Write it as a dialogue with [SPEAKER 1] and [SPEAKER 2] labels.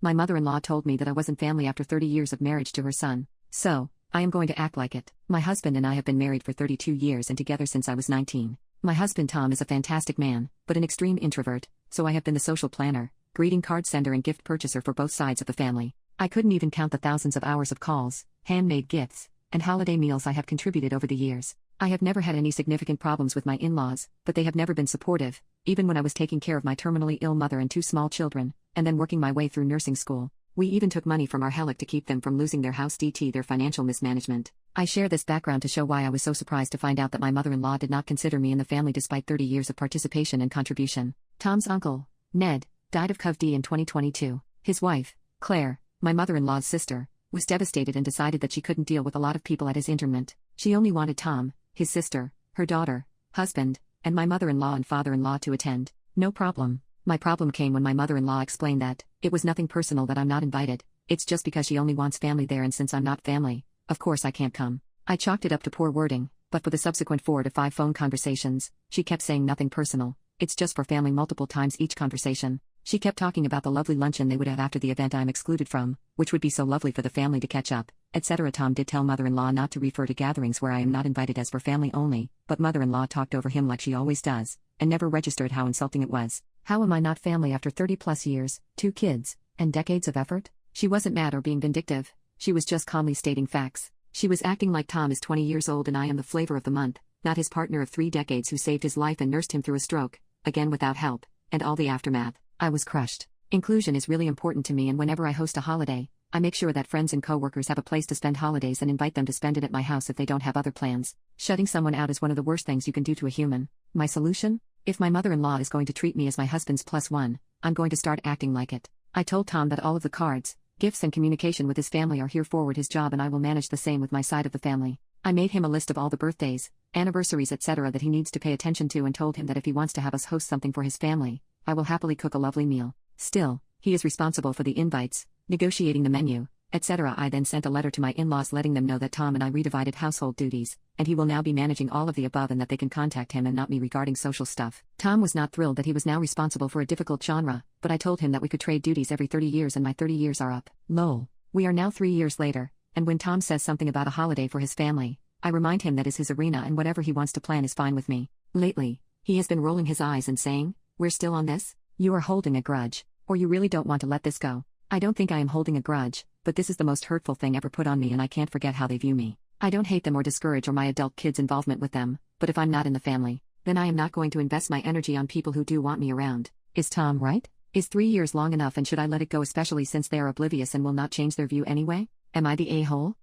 [SPEAKER 1] My mother-in-law told me that I wasn't family after 30 years of marriage to her son. So, I am going to act like it. My husband and I have been married for 32 years and together since I was 19. My husband Tom is a fantastic man, but an extreme introvert, so I have been the social planner, greeting card sender and gift purchaser for both sides of the family. I couldn't even count the thousands of hours of calls, handmade gifts, and holiday meals I have contributed over the years. I have never had any significant problems with my in-laws, but they have never been supportive, even when I was taking care of my terminally ill mother and two small children, and then working my way through nursing school. We even took money from our HELOC to keep them from losing their house due to their financial mismanagement. I share this background to show why I was so surprised to find out that my mother-in-law did not consider me in the family despite 30 years of participation and contribution. Tom's uncle, Ned, died of COVID in 2022. His wife, Claire, my mother-in-law's sister, was devastated and decided that she couldn't deal with a lot of people at his interment. She only wanted Tom, his sister, her daughter, husband, and my mother-in-law and father-in-law to attend. No problem. My problem came when my mother-in-law explained that it was nothing personal that I'm not invited. It's just because she only wants family there, and since I'm not family, of course I can't come. I chalked it up to poor wording, but for the subsequent 4 to 5 phone conversations, she kept saying nothing personal. It's just for family multiple times each conversation. She kept talking about the lovely luncheon they would have after the event I'm excluded from, which would be so lovely for the family to catch up, etc. Tom did tell mother-in-law not to refer to gatherings where I am not invited as for family only, but mother-in-law talked over him like she always does, and never registered how insulting it was. How am I not family after 30 plus years, 2 kids, and decades of effort? She wasn't mad or being vindictive. She was just calmly stating facts. She was acting like Tom is 20 years old and I am the flavor of the month, not his partner of 3 decades who saved his life and nursed him through a stroke, again without help, and all the aftermath. I was crushed. Inclusion is really important to me, and whenever I host a holiday, I make sure that friends and coworkers have a place to spend holidays and invite them to spend it at my house if they don't have other plans. Shutting someone out is one of the worst things you can do to a human. My solution? If my mother-in-law is going to treat me as my husband's +1, I'm going to start acting like it. I told Tom that all of the cards, gifts and communication with his family are here forward his job, and I will manage the same with my side of the family. I made him a list of all the birthdays, anniversaries etc. that he needs to pay attention to, and told him that if he wants to have us host something for his family, I will happily cook a lovely meal. Still, he is responsible for the invites, negotiating the menu, etc. I then sent a letter to my in-laws letting them know that Tom and I redivided household duties, and he will now be managing all of the above and that they can contact him and not me regarding social stuff. Tom was not thrilled that he was now responsible for a difficult genre, but I told him that we could trade duties every 30 years and my 30 years are up. Lol. We are now 3 years later, and when Tom says something about a holiday for his family, I remind him that is his arena and whatever he wants to plan is fine with me. Lately, he has been rolling his eyes and saying, "We're still on this? You are holding a grudge, or you really don't want to let this go." I don't think I am holding a grudge, but this is the most hurtful thing ever put on me, and I can't forget how they view me. I don't hate them or discourage or my adult kids' involvement with them, but if I'm not in the family, then I am not going to invest my energy on people who do want me around. Is Tom right? Is 3 years long enough, and should I let it go, especially since they are oblivious and will not change their view anyway? Am I the a-hole?